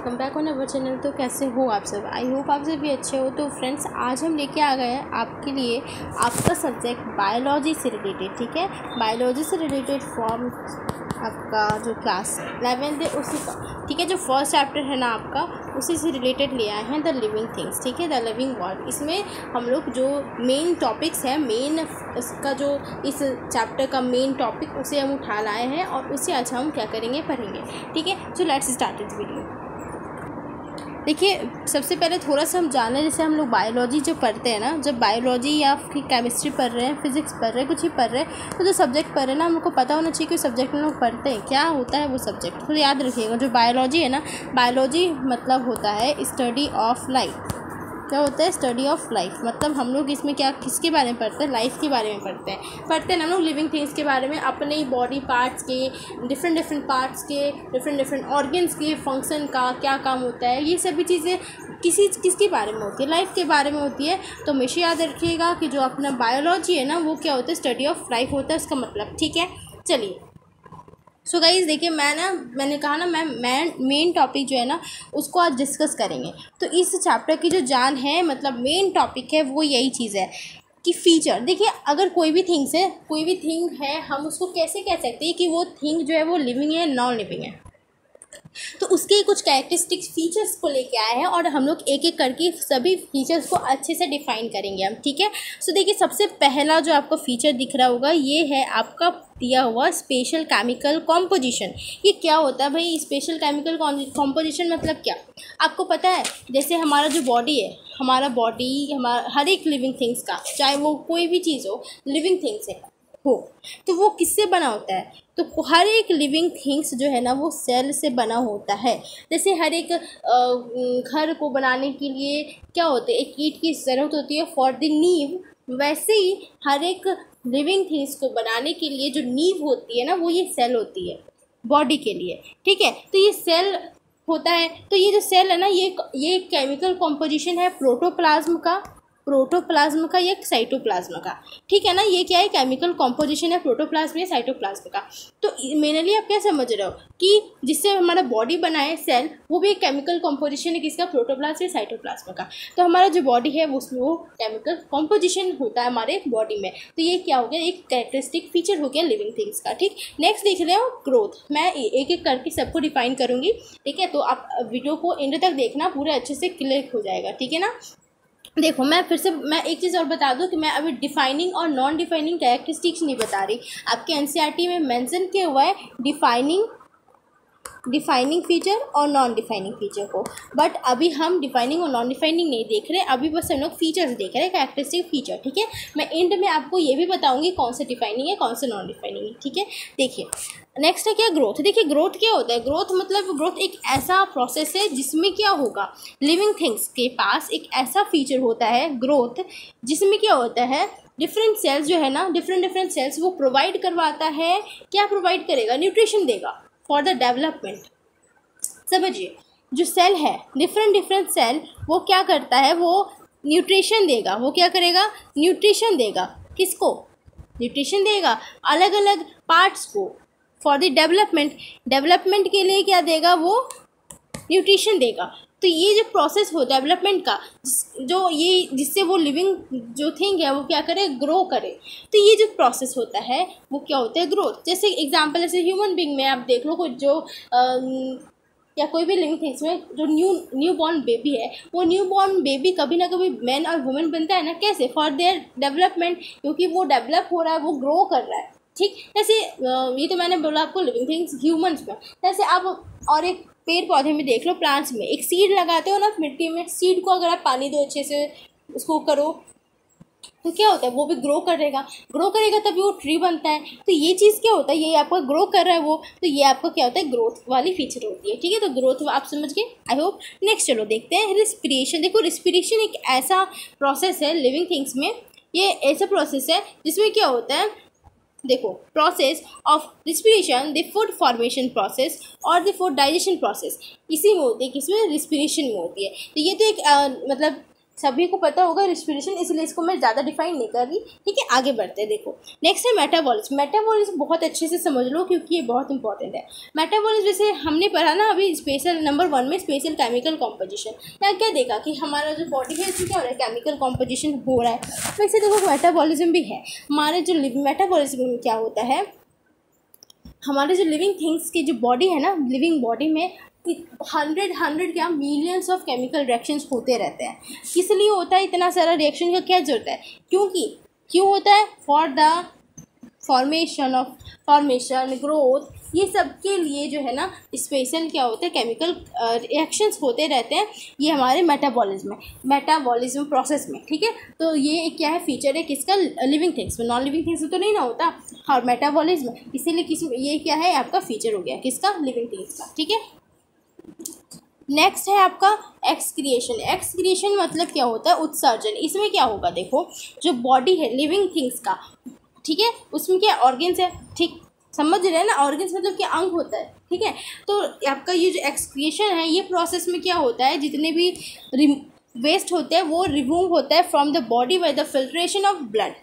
Welcome back on our channel. तो कैसे हो आप सब? आई होप आप सब भी अच्छे हो। तो फ्रेंड्स, आज हम लेके आ गए हैं आपके लिए आपका सब्जेक्ट बायोलॉजी से रिलेटेड। ठीक है, बायोलॉजी से रिलेटेड फॉर्म आपका जो क्लास 11th है उसी का। ठीक है, जो फर्स्ट चैप्टर है ना आपका, उसी से रिलेटेड ले आए हैं द लिविंग थिंग्स। ठीक है, द लिविंग वर्ल्ड। इसमें हम लोग जो मेन टॉपिक्स है, मेन इसका जो इस चैप्टर का मेन टॉपिक, उसे हम उठा लाए हैं और उसे आज हम क्या करेंगे, पढ़ेंगे। ठीक है, so let's start this video. देखिए, सबसे पहले थोड़ा सा हम जाने, जैसे हम लोग बायोलॉजी जो पढ़ते हैं ना, जब बायोलॉजी या फिर केमिस्ट्री पढ़ रहे हैं, फिजिक्स पढ़ रहे हैं, कुछ ही पढ़ रहे हैं, तो जो सब्जेक्ट पढ़ रहे हैं ना, हम लोग को पता होना चाहिए कि सब्जेक्ट में लोग पढ़ते हैं क्या होता है वो सब्जेक्ट। तो याद रखिएगा, जो बायोलॉजी है ना, बायोलॉजी मतलब होता है स्टडी ऑफ लाइफ। क्या होता है? Study of life. मतलब हम लोग इसमें क्या, किसके बारे में पढ़ते हैं? लाइफ के बारे में पढ़ते हैं ना हम लोग, लिविंग थिंग्स के बारे में, अपने बॉडी पार्ट्स के, डिफरेंट पार्ट्स के, डिफरेंट ऑर्गन्स के फंक्शन का क्या काम होता है, ये सभी चीज़ें किसके बारे में होती है? लाइफ के बारे में होती है। तो हमेशा याद रखिएगा कि जो अपना बायोलॉजी है ना, वो क्या होता है? स्टडी ऑफ लाइफ होता है उसका मतलब। ठीक है, चलिए। सो गाइज़ देखिए, मैंने कहा ना, मैं मेन टॉपिक जो है ना उसको आज डिस्कस करेंगे। तो इस चैप्टर की जो जान है, मतलब मेन टॉपिक है, वो यही चीज़ है कि फीचर। देखिए, अगर कोई भी थिंग है, हम उसको कैसे कह सकते हैं कि वो थिंग जो है वो लिविंग है, नॉन लिविंग है। तो उसके कुछ कैरेक्टरिस्टिक्स फीचर्स को लेके आए हैं और हम लोग एक एक करके सभी फीचर्स को अच्छे से डिफाइन करेंगे हम। ठीक है, सो देखिए, सबसे पहला जो आपको फीचर दिख रहा होगा, ये है आपका दिया हुआ स्पेशल केमिकल कॉम्पोजिशन। ये क्या होता है भाई? स्पेशल केमिकल कॉम्पोजिशन मतलब क्या? आपको पता है, जैसे हमारा जो बॉडी है, हमारा हर एक लिविंग थिंग्स का, चाहे वो कोई भी चीज़ हो, लिविंग थिंग्स है हो, तो वो किससे बना होता है? तो हर एक लिविंग थिंग्स जो है ना, वो सेल से बना होता है। जैसे हर एक घर को बनाने के लिए क्या होता है? एक ईंट की ज़रूरत होती है फॉर द नींव। वैसे ही हर एक लिविंग थिंग्स को बनाने के लिए जो नींव होती है ना, वो ये सेल होती है बॉडी के लिए। ठीक है, तो ये सेल होता है। तो ये जो सेल है ना, ये केमिकल कॉम्पोजिशन है प्रोटोप्लाज्म का या साइटोप्लाज्म का। ठीक है ना, ये क्या है? केमिकल कॉम्पोजिशन है प्रोटोप्लाज्म या साइटोप्लाज्म का। तो मेनली आप क्या समझ रहे हो कि जिससे हमारा बॉडी बना है सेल, वो भी एक केमिकल कॉम्पोजिशन है किसका? प्रोटोप्लाज्म या साइटोप्लाज्म का। तो हमारा जो बॉडी है उसमें वो केमिकल कॉम्पोजिशन होता है हमारे बॉडी में। तो ये क्या हो गया? एक कैरेक्टरिस्टिक फीचर हो गया लिविंग थिंग्स का। ठीक, नेक्स्ट देख रहे हो ग्रोथ। मैं एक एक करके सबको डिफाइन करूँगी। ठीक है, तो आप वीडियो को एंड तक देखना, पूरे अच्छे से क्लियर हो जाएगा। ठीक है ना। देखो, मैं एक चीज़ और बता दूं कि मैं अभी डिफाइनिंग और नॉन डिफाइनिंग कैरेक्टरिस्टिक्स नहीं बता रही। आपके एनसीईआरटी में मेंशन किया हुआ है डिफाइनिंग फीचर और नॉन डिफाइनिंग फीचर को, बट अभी हम डिफाइनिंग और नॉन डिफाइनिंग नहीं देख रहे। अभी बस हम लोग फीचर्स देख रहे हैं, कैरेक्टरिस्टिक फीचर। ठीक है, मैं एंड में आपको ये भी बताऊंगी कौन से डिफाइनिंग है, कौन से नॉन डिफाइनिंग है। ठीक है, देखिए नेक्स्ट है क्या? ग्रोथ। देखिए, ग्रोथ क्या होता है? ग्रोथ एक ऐसा प्रोसेस है जिसमें क्या होगा, लिविंग थिंग्स के पास एक ऐसा फीचर होता है ग्रोथ, जिसमें क्या होता है, डिफरेंट सेल्स जो है ना, डिफरेंट सेल्स वो प्रोवाइड करवाता है। क्या प्रोवाइड करेगा? न्यूट्रिशन देगा फॉर द डेवलपमेंट। समझिए, जो सेल है, डिफरेंट सेल, वो क्या करता है? वो न्यूट्रिशन देगा। वो क्या करेगा? न्यूट्रिशन देगा। किसको? न्यूट्रिशन देगा अलग अलग पार्ट्स को फॉर द डेवलपमेंट के लिए क्या देगा? वो न्यूट्रिशन देगा। तो ये जो प्रोसेस हो डेवलपमेंट का, जिससे वो लिविंग जो थिंग है वो क्या करे? ग्रो करे। तो ये जो प्रोसेस होता है वो क्या होता है? ग्रोथ। जैसे एग्जांपल, जैसे ह्यूमन बीइंग में आप देख लो, कुछ जो या कोई भी लिविंग थिंग्स में जो न्यू बॉर्न बेबी है, वो न्यू बॉर्न बेबी कभी ना कभी मैन और वुमेन बनता है ना। कैसे? फॉर देयर डेवलपमेंट, क्योंकि वो डेवलप हो रहा है, वो ग्रो कर रहा है। ठीक, जैसे ये तो मैंने बोला आपको लिविंग थिंग्स ह्यूमंस में। जैसे आप और एक पेड़ पौधे में देख लो, प्लांट्स में एक सीड लगाते हो ना मिट्टी में, सीड को अगर आप पानी दो, अच्छे से उसको करो, तो क्या होता है? वो भी ग्रो करेगा तभी वो ट्री बनता है। तो ये चीज़ क्या होता है? ये आपका ग्रो कर रहा है वो, तो ये आपका क्या होता है? ग्रोथ वाली फीचर होती है। ठीक है, तो ग्रोथ आप समझ गए, आई होप। नेक्स्ट चलो देखते हैं रिस्पिरेशन। देखो, रिस्पिरेशन एक ऐसा प्रोसेस है लिविंग थिंग्स में, ये ऐसा प्रोसेस है जिसमें क्या होता है, देखो, process of respiration, the food formation process और द फूड डाइजेशन प्रोसेस इसी में होती है, किसमें? रिस्पिरेशन में होती है। तो ये तो एक मतलब सभी को पता होगा रिस्पिरेशन, इसलिए इसको मैं ज़्यादा डिफाइन नहीं कर रही। ठीक है, आगे बढ़ते हैं। देखो नेक्स्ट है मेटाबॉलिज्म। मेटाबॉलिज्म बहुत अच्छे से समझ लो क्योंकि ये बहुत इंपॉर्टेंट है। मेटाबॉलिज्म जैसे हमने पढ़ा ना अभी स्पेशल नंबर 1 में स्पेशल केमिकल कॉम्पोजिशन, यहाँ क्या देखा कि हमारा जो बॉडी है इसमें क्या हो रहा है, केमिकल कॉम्पोजिशन हो रहा है। वैसे देखो मेटाबॉलिज्म भी है। हमारे जो मेटाबॉलिज्म में क्या होता है, हमारे जो लिविंग थिंग्स की जो बॉडी है ना, लिविंग बॉडी में 100 क्या मिलियंस ऑफ केमिकल रिएक्शंस होते रहते हैं। किस लिए होता है इतना सारा रिएक्शन का क्या जरूरत है, क्यों होता है, फॉर द फॉर्मेशन ग्रोथ, ये सब के लिए जो है ना स्पेशल क्या होते हैं केमिकल रिएक्शंस होते रहते हैं। ये हमारे मेटाबॉलिज्म प्रोसेस में। ठीक है, तो ये क्या है, फीचर है किसका, लिविंग थिंग्स में। नॉन लिविंग थिंग्स में तो नहीं ना होता, और मेटाबॉलिज्म इसीलिए ये क्या है आपका फीचर हो गया किसका, लिविंग थिंग्स का। ठीक है, नेक्स्ट है आपका एक्सक्रिएशन। एक्सक्रिएशन मतलब क्या होता है, उत्सर्जन। इसमें क्या होगा, देखो जो बॉडी है लिविंग थिंग्स का, ठीक है, उसमें क्या ऑर्गन्स है, ठीक समझ रहे हैं ना, ऑर्गन्स मतलब क्या अंग होता है। ठीक है, तो आपका ये जो एक्सक्रिएशन है, ये प्रोसेस में क्या होता है, जितने भी वेस्ट होते हैं वो रिमूव होता है from the body by the filtration of blood.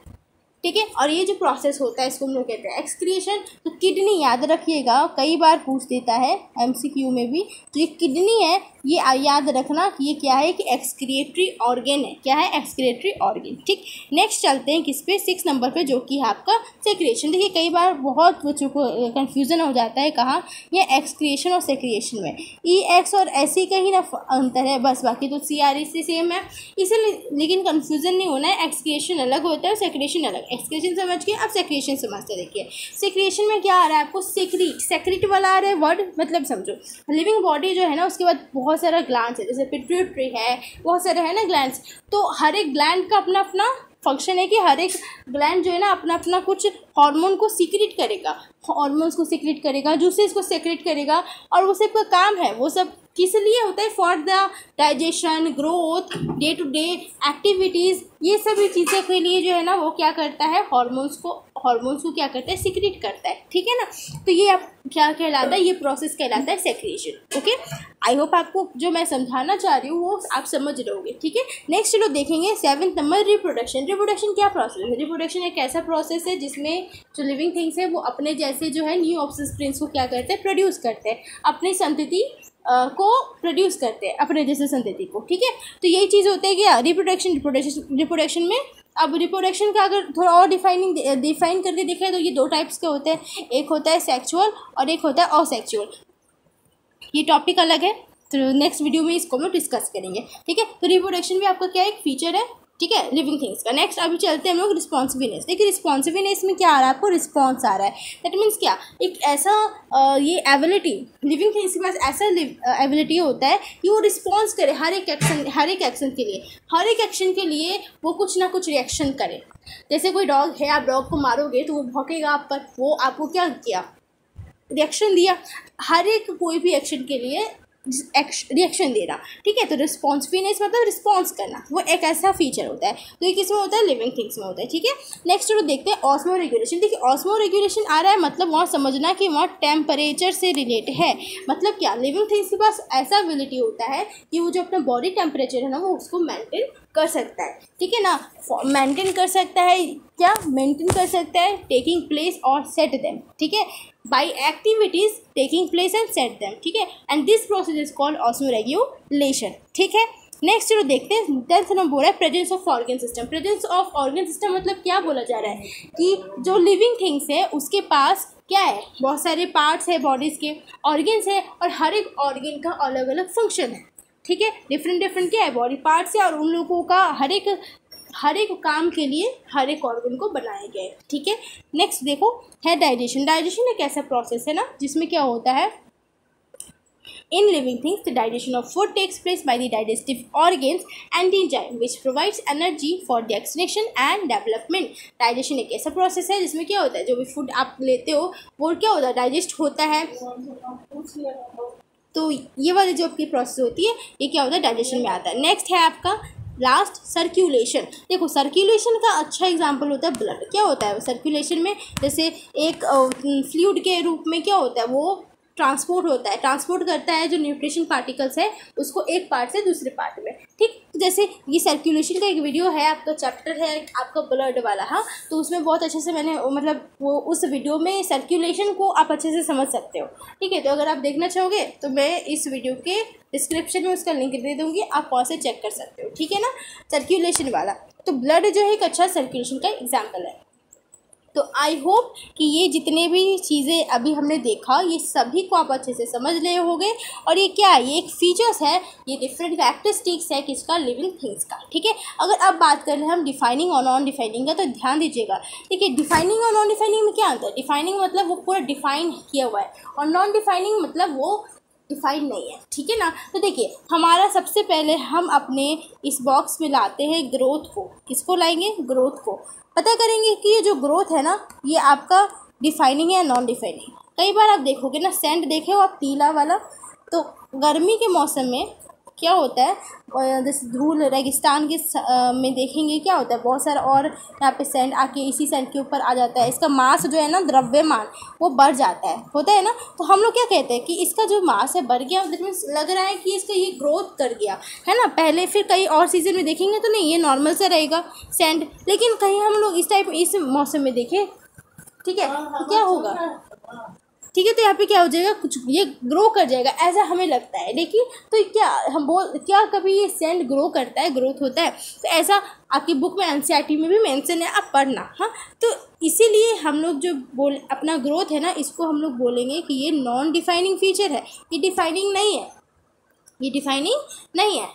ठीक है, और ये जो प्रोसेस होता है इसको हम लोग कहते हैं एक्सक्रिएशन। तो किडनी याद रखिएगा, कई बार पूछ देता है एमसीक्यू में भी। तो ये किडनी है, ये याद रखना कि ये क्या है, कि एक्सक्रिएटरी ऑर्गन है। क्या है, एक्सक्रिएटरी ऑर्गन। ठीक, नेक्स्ट चलते हैं किस पे, 6 नंबर पे, जो कि है आपका सेक्रिएशन। देखिए कई बार बहुत बच्चों को कन्फ्यूज़न हो जाता है, कहाँ, ये एक्सक्रिएशन और सेक्रिएशन में EX और SE का ही ना अंतर है बस, बाकी तो CRE से सेम है। इसलिए लेकिन कन्फ्यूज़न नहीं होना है, एक्सक्रिएशन अलग होता है, सेक्रिएशन अलग। एक्सक्रिएशन समझ के अब सेक्रिएशन समझते। देखिए सेक्रिएशन में क्या आ रहा है आपको, सेक्रेट वाला आ रहा है वर्ड, मतलब समझो लिविंग बॉडी जो है ना, उसके बाद बहुत सारा ग्लैंड्स है, जैसे पिट्यूटरी है, बहुत सारे है ना ग्लैंड्स। तो हर एक ग्लैंड का अपना अपना फंक्शन है कि हर एक ग्लैंड जो है ना अपना अपना कुछ हार्मोन को सीक्रेट करेगा, हार्मोन्स को सीक्रेट करेगा, जूसेस को सीक्रेट करेगा, और वो सब का काम है, वो सब किस लिए होता है, for the digestion, growth, day to day activities, ये सभी चीज़ों के लिए जो है ना वो क्या करता है, हार्मोन्स को क्या करता है, सीक्रेट करता है। ठीक है ना, तो ये आप क्या कहलाता है, ये प्रोसेस कहलाता है सेक्रेशन। ओके, आई होप आपको जो मैं समझाना चाह रही हूँ वो आप समझ रहोगे। ठीक है, नेक्स्ट चलो देखेंगे 7 नंबर रिप्रोडक्शन। रिप्रोडक्शन क्या प्रोसेस है, रिप्रोडक्शन एक ऐसा प्रोसेस है जिसमें जो लिविंग थिंग्स है वो अपने जैसे जो है न्यू ऑफस्प्रिंग्स को क्या करते हैं, प्रोड्यूस करते हैं, अपनी संतति को प्रोड्यूस करते हैं, अपने जैसे संतति को। ठीक है, तो यही चीज़ होता है कि रिप्रोडक्शन में। अब रिप्रोडक्शन का अगर थोड़ा और डिफाइन करके देखें तो ये 2 टाइप्स के होते हैं, एक होता है सेक्सुअल और एक होता है असेक्सुअल। ये टॉपिक अलग है, तो नेक्स्ट वीडियो में इसको हम डिस्कस करेंगे। ठीक है, तो रिप्रोडक्शन भी आपका क्या एक फीचर है, ठीक है, लिविंग थिंग्स का। नेक्स्ट अभी चलते हैं हम लोग रिस्पॉन्सिवनेस। देखिए रिस्पॉन्सिवनेस में क्या आ रहा है आपको, रिस्पॉन्स आ रहा है। दैट मीन्स क्या, एक ऐसा ये एबिलिटी, लिविंग थिंग्स के पास ऐसा एबिलिटी होता है कि वो रिस्पॉन्स करे हर एक एक्शन के लिए वो कुछ ना कुछ रिएक्शन करे। जैसे कोई डॉग है, आप डॉग को मारोगे तो वो भौंकेगा आप पर, वो आपको क्या किया, रिएक्शन दिया। हर एक कोई भी एक्शन के लिए रिएक्शन देना। ठीक है, तो रिस्पॉन्सिवनेस मतलब रिस्पॉन्स करना, वो एक ऐसा फीचर होता है। तो ये किस में होता है, लिविंग थिंग्स में होता है। ठीक है, नेक्स्ट जो देखते हैं ऑस्मो रेगुलेशन। देखिए ऑस्मो रेगुलेशन आ रहा है, मतलब वहाँ समझना कि वहाँ टेम्परेचर से रिलेट है। मतलब क्या, लिविंग थिंग्स के पास ऐसा एबिलिटी होता है कि वो जो अपना बॉडी टेम्परेचर है ना वो उसको मेंटेन कर सकता है। ठीक है ना, मेंटेन कर सकता है, क्या मेंटेन कर सकता है, टेकिंग प्लेस और सेट देम। ठीक है, by activities taking place and set them। ठीक है, and this process is called osmoregulation। ठीक है, नेक्स्ट चलो देखते हैं 10th नंबर बोल रहा है presence of organ system. Presence of organ system मतलब क्या बोला जा रहा है कि जो लिविंग थिंग्स है उसके पास क्या है, बहुत सारे पार्ट्स है, बॉडीज़ के ऑर्गन्स है, और हर एक ऑर्गन का अलग अलग फंक्शन है। ठीक है, डिफरेंट क्या है, बॉडी पार्ट्स है, और उन लोगों का हर एक काम के लिए हर एक ऑर्गन को बनाया गया है। ठीक है, नेक्स्ट देखो है डाइजेशन। डाइजेशन एक ऐसा प्रोसेस है ना जिसमें क्या होता है, in living things the digestion of food takes place by the digestive organs and enzyme which provides energy for the excretion and development. Digestion एक ऐसा प्रोसेस है जिसमें क्या होता है, जो भी फूड आप लेते हो वो क्या होता है, डाइजेस्ट होता है। तो ये वाली जो आपकी प्रोसेस होती है ये क्या होता है, डाइजेशन में आता है। नेक्स्ट है आपका लास्ट सर्कुलेशन। देखो सर्कुलेशन का अच्छा एग्जांपल होता है ब्लड। क्या होता है सर्कुलेशन में, जैसे एक फ्लूइड के रूप में क्या होता है, वो ट्रांसपोर्ट होता है, ट्रांसपोर्ट करता है जो न्यूट्रिशन पार्टिकल्स है उसको एक पार्ट से दूसरे पार्ट में, ठीक। जैसे ये सर्कुलेशन का एक वीडियो है, आपका चैप्टर है आपका ब्लड वाला, हाँ, तो उसमें बहुत अच्छे से मैंने मतलब वो उस वीडियो में सर्कुलेशन को आप अच्छे से समझ सकते हो, ठीक है। तो अगर आप देखना चाहोगे तो मैं इस वीडियो के डिस्क्रिप्शन में उसका लिंक दे दूँगी, आप वहाँ से चेक कर सकते हो, ठीक है ना, सर्कुलेशन वाला। तो ब्लड जो है एक अच्छा सर्कुलेशन का एग्जाम्पल है। तो आई होप कि ये जितने भी चीज़ें अभी हमने देखा ये सभी को आप अच्छे से समझ रहे होंगे। और ये क्या है, ये एक फीचर्स है, ये डिफरेंट कैरेक्टरिस्टिक्स है किसका, लिविंग थिंग्स का, ठीक है। अगर अब बात कर रहे हैं हम डिफाइनिंग और नॉन डिफाइनिंग का, तो ध्यान दीजिएगा, ठीक है। डिफाइनिंग और नॉन डिफाइनिंग में क्या अंतर है? डिफाइनिंग मतलब वो पूरा डिफाइन किया हुआ है, और नॉन डिफाइनिंग मतलब वो डिफाइन नहीं है, ठीक है ना। तो देखिए हमारा सबसे पहले हम अपने इस बॉक्स में लाते हैं ग्रोथ को, किसको लाएंगे, ग्रोथ को। पता करेंगे कि ये जो ग्रोथ है ना ये आपका डिफाइनिंग है या नॉन डिफाइनिंग। कई बार आप देखोगे ना, सैंड देखे हो आप पीला वाला, तो गर्मी के मौसम में क्या होता है, जैसे धूल रेगिस्तान के में देखेंगे क्या होता है, बहुत सारा और यहाँ पे सैंड आके इसी सैंड के ऊपर आ जाता है, इसका मास जो है ना, द्रव्यमान वो बढ़ जाता है, होता है ना। तो हम लोग क्या कहते हैं कि इसका जो मास है बढ़ गया, मतलब लग रहा है कि इसका ये ग्रोथ कर गया है ना पहले। फिर कई और सीजन में देखेंगे तो नहीं, ये नॉर्मल से रहेगा सैंड। लेकिन कहीं हम लोग इस टाइप इस मौसम में देखें, ठीक है, तो क्या होगा, ठीक है, तो यहाँ पे क्या हो जाएगा, कुछ ये ग्रो कर जाएगा ऐसा हमें लगता है। लेकिन तो क्या कभी ये सैंड ग्रो करता है, ग्रोथ होता है? तो ऐसा आपकी बुक में एनसीईआरटी में भी मेंशन है, आप पढ़ना, हाँ। तो इसीलिए हम लोग जो अपना ग्रोथ है ना, इसको हम लोग बोलेंगे कि ये नॉन डिफाइनिंग फीचर है, ये डिफाइनिंग नहीं है, ये डिफाइनिंग नहीं है,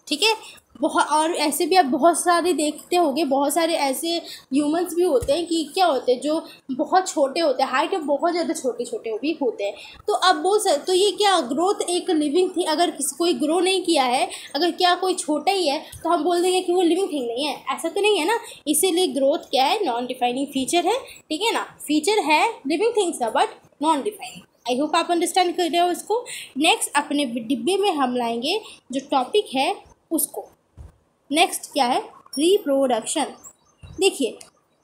ठीक है। बहुत और ऐसे भी आप बहुत सारे देखते होंगे, बहुत सारे ऐसे ह्यूमंस भी होते हैं कि क्या होते हैं जो बहुत छोटे होते हैं, हाइट में बहुत ज़्यादा छोटे छोटे भी होते हैं। तो अब बोल सकते तो ये क्या ग्रोथ एक लिविंग थी, अगर कोई ग्रो नहीं किया है, अगर क्या कोई छोटा ही है तो हम बोल देंगे कि वो लिविंग थिंग नहीं है, ऐसा तो नहीं है ना। इसीलिए ग्रोथ क्या है, नॉन डिफाइनिंग फीचर है, ठीक है ना। फीचर है लिविंग थिंग्स का but non defining. I hope आप अंडरस्टैंड कर रहे हो इसको। नेक्स्ट अपने डिब्बे में हम लाएंगे जो टॉपिक है उसको। नेक्स्ट क्या है, रिप्रोडक्शन। देखिए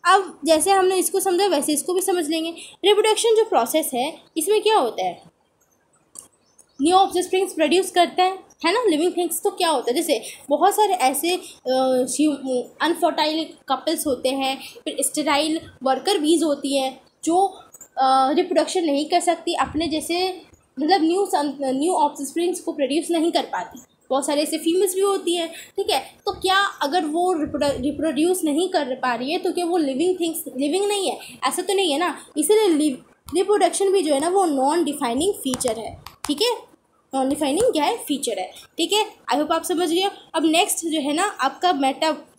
अब जैसे हमने इसको समझा वैसे इसको भी समझ लेंगे। रिप्रोडक्शन जो प्रोसेस है इसमें क्या होता है, न्यू ऑफस्प्रिंग्स प्रोड्यूस करते हैं, है ना, लिविंग थिंग्स। तो क्या होता है, जैसे बहुत सारे ऐसे अनफर्टाइल कपल्स होते हैं, फिर स्टेराइल वर्कर बीज होती हैं जो रिप्रोडक्शन नहीं कर सकती, अपने जैसे मतलब न्यू ऑफस्प्रिंग्स को प्रोड्यूस नहीं कर पाती। बहुत सारे ऐसे फीमेल्स भी होती हैं, ठीक है। तो क्या अगर वो रिप्रोड्यूस नहीं कर पा रही है तो क्या वो लिविंग थिंग्स लिविंग नहीं है? ऐसा तो नहीं है ना। इसलिए रिप्रोडक्शन भी जो है ना वो नॉन डिफाइनिंग फीचर है, ठीक है। नॉन डिफाइनिंग क्या है, फीचर है, ठीक है। आई होप आप समझ गए। अब नेक्स्ट जो है ना आपका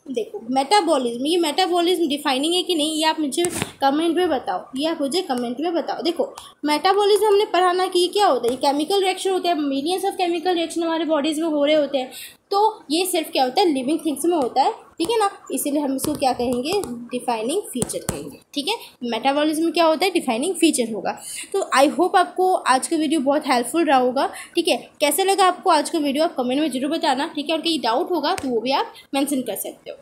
देखो मेटाबॉलिज्म, ये मेटाबॉलिज्म डिफाइनिंग है कि नहीं ये आप मुझे कमेंट में बताओ, ये आप मुझे कमेंट में बताओ। देखो मेटाबॉलिज्म हमने पढ़ाना कि ये क्या होता है, ये केमिकल रिएक्शन होते हैं, मिलियंस ऑफ केमिकल रिएक्शन हमारे बॉडीज़ में हो रहे होते हैं। तो ये सिर्फ क्या होता है, लिविंग थिंग्स में होता है, ठीक है ना। इसीलिए हम इसको क्या कहेंगे, डिफाइनिंग फीचर कहेंगे, ठीक है। मेटाबॉलिज्म क्या होता है, डिफाइनिंग फीचर होगा। तो आई होप आपको आज का वीडियो बहुत हेल्पफुल रहा होगा, ठीक है। कैसे लगा आपको आज का वीडियो आप कमेंट में जरूर बताना, ठीक है। और कहीं डाउट होगा तो वो भी आप मेंशन कर सकते हो।